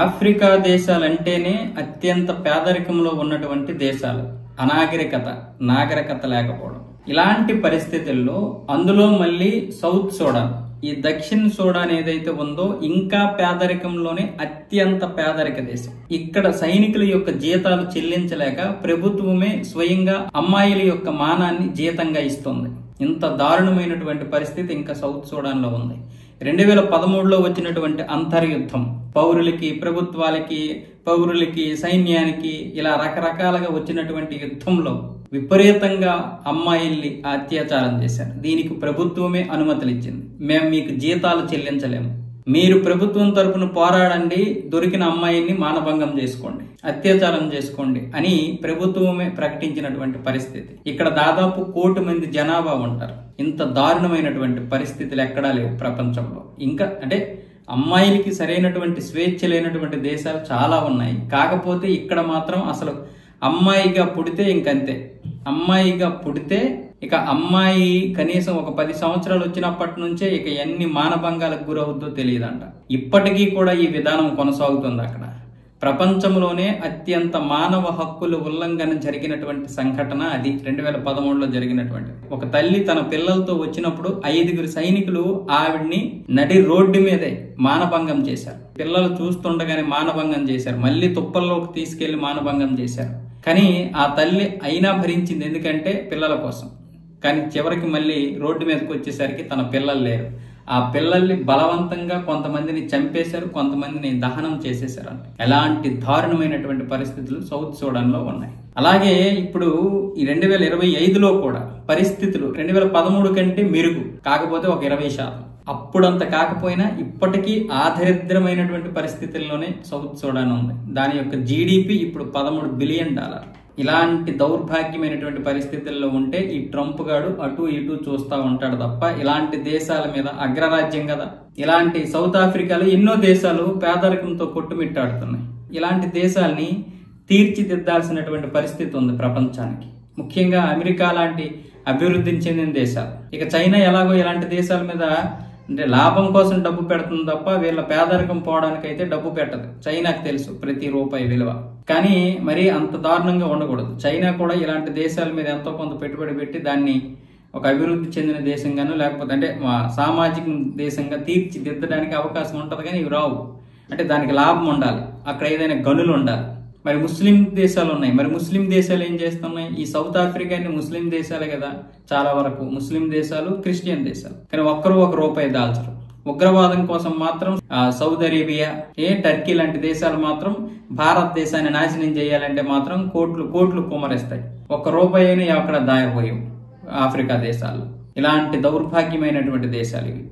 Africa దేశాలంటేనే అత్యంత పేదరికంలో ఉన్నటువంటి దేశాలు. అనాగరికత, నాగరికత లేకపోవడం. ఇలాంటి పరిస్థితుల్లో అందులో మళ్ళీ సౌత్ సూడాన్, ఈ దక్షిణ సూడాన్ ఏదైతే ఉందో ఇంకా పేదరికంలోనే అత్యంత పేదరిక దేశం. ఇక్కడ సైనికుల యొక్క జీతాలు చెల్లించలేక ప్రభుత్వమే స్వయంగా అమ్మాయిల యొక్క మానాన్ని జీతంగా ఇస్తుంది. ఇంత దారుణమైనటువంటి పరిస్థితి ఇంకా సౌత్ సూడాన్ లో ఉంది. 2013లో వచ్చినటువంటి అంతర్యుద్ధం, పౌరులకి, ప్రభుత్వాలకి, పౌరులకి, సైన్యానికి ఇలా రకరకాలుగా వచ్చినటువంటి యుద్ధంలో విపరీతంగా అమ్మాయిల్ని అత్యాచారం చేశారు. దీనికి ప్రభుత్వమే అనుమతులు ఇచ్చింది. మేము మీకు జీతాలు చెల్లించలేము, మీరు ప్రభుత్వం తరపున పోరాడండి, దొరికిన అమ్మాయిని మానభంగం చేసుకోండి, అత్యాచారం చేసుకోండి అని ప్రభుత్వమే ప్రకటించినటువంటి పరిస్థితి. ఇక్కడ దాదాపు 1 కోటి మంది జనాభా ఉంటారు. ఇంత దారుణమైనటువంటి పరిస్థితులు ఎక్కడా లేవు ప్రపంచంలో. ఇంకా అంటే అమ్మాయిలకి సరైనటువంటి స్వేచ్ఛ లేనటువంటి దేశాలు చాలా ఉన్నాయి. కాకపోతే ఇక్కడ మాత్రం అసలు అమ్మాయిగా పుడితే ఇంకంతే. అమ్మాయిగా పుడితే ఇక అమ్మాయి కనీసం ఒక 10 సంవత్సరాలు వచ్చినప్పటి నుంచే ఇక ఎన్ని మానభంగాలకు గురవుద్దో తెలియదంట. ఇప్పటికీ కూడా ఈ విధానం కొనసాగుతుంది అక్కడ. ప్రపంచంలోనే అత్యంత మానవ హక్కుల ఉల్లంఘన జరిగినటువంటి సంఘటన అది 2013లో జరిగినటువంటి. ఒక తల్లి తన పిల్లలతో వచ్చినప్పుడు 5 సైనికులు ఆవిడ్ని నడి రోడ్డు మీదే మానభంగం చేశారు. పిల్లలు చూస్తుండగానే మానభంగం చేశారు. మళ్ళీ తుప్పల్లోకి తీసుకెళ్లి మానభంగం చేశారు. కానీ ఆ తల్లి అయినా భరించింది, ఎందుకంటే పిల్లల కోసం. కానీ చివరికి మళ్ళీ రోడ్డు మీదకి వచ్చేసరికి తన పిల్లలు లేరు. ఆ పిల్లల్ని బలవంతంగా కొంతమందిని చంపేశారు, కొంతమందిని దహనం చేసేశారు. ఎలాంటి దారుణమైనటువంటి పరిస్థితులు సౌత్ సూడాన్ లో ఉన్నాయి. అలాగే ఇప్పుడు ఈ 2025లో కూడా పరిస్థితులు 2013 కంటే మెరుగు, కాకపోతే ఒక 20%. అప్పుడంత కాకపోయినా ఇప్పటికీ ఆదరిద్రమైనటువంటి పరిస్థితుల్లోనే సౌత్ సూడాన్ ఉంది. దాని యొక్క జీడిపి ఇప్పుడు $13 బిలియన్. ఇలాంటి దౌర్భాగ్యమైనటువంటి పరిస్థితుల్లో ఉంటే ఈ ట్రంప్ గాడు అటు ఇటు చూస్తూ ఉంటాడు తప్ప ఇలాంటి దేశాల మీద, అగ్రరాజ్యం కదా, ఇలాంటి సౌత్ ఆఫ్రికాలో ఎన్నో దేశాలు పేదరికంతో కొట్టుమిట్టాడుతున్నాయి. ఇలాంటి దేశాల్ని తీర్చిదిద్దాల్సినటువంటి పరిస్థితి ఉంది ప్రపంచానికి. ముఖ్యంగా అమెరికా లాంటి అభివృద్ధి చెందిన దేశాలు. ఇక చైనా ఎలాగో ఇలాంటి దేశాల మీద అంటే లాభం కోసం డబ్బు పెడుతుంది తప్ప వీళ్ళ పేదరికం పోవడానికైతే డబ్బు పెట్టదు. చైనాకు తెలుసు ప్రతి రూపాయి విలువ. కానీ మరి అంత దారుణంగా ఉండకూడదు. చైనా కూడా ఇలాంటి దేశాల మీద ఎంతో కొంత పెట్టుబడి పెట్టి దాన్ని ఒక అభివృద్ధి చెందిన దేశంగాను, లేకపోతే అంటే సామాజిక దేశంగా తీర్చిదిద్దడానికి అవకాశం ఉంటుంది. కానీ ఇవి రావు. అంటే దానికి లాభం ఉండాలి, అక్కడ ఏదైనా గనులు ఉండాలి. మరి ముస్లిం దేశాలు ఉన్నాయి. మరి ముస్లిం దేశాలు ఏం చేస్తున్నాయి? ఈ సౌత్ ఆఫ్రికా ముస్లిం దేశాలే కదా, చాలా వరకు ముస్లిం దేశాలు, క్రిస్టియన్ దేశాలు. కానీ ఒక్కరు ఒక రూపాయి దాల్చరు. ఉగ్రవాదం కోసం మాత్రం సౌదీ అరేబియా, టర్కీ లాంటి దేశాలు మాత్రం భారతదేశాన్ని నాశనం చేయాలంటే మాత్రం కోట్లు కుమరిస్తాయి. ఒక్క రూపాయిని అక్కడ దాయపోయాం ఆఫ్రికా దేశాల్లో. ఇలాంటి దౌర్భాగ్యమైనటువంటి దేశాలు ఇవి.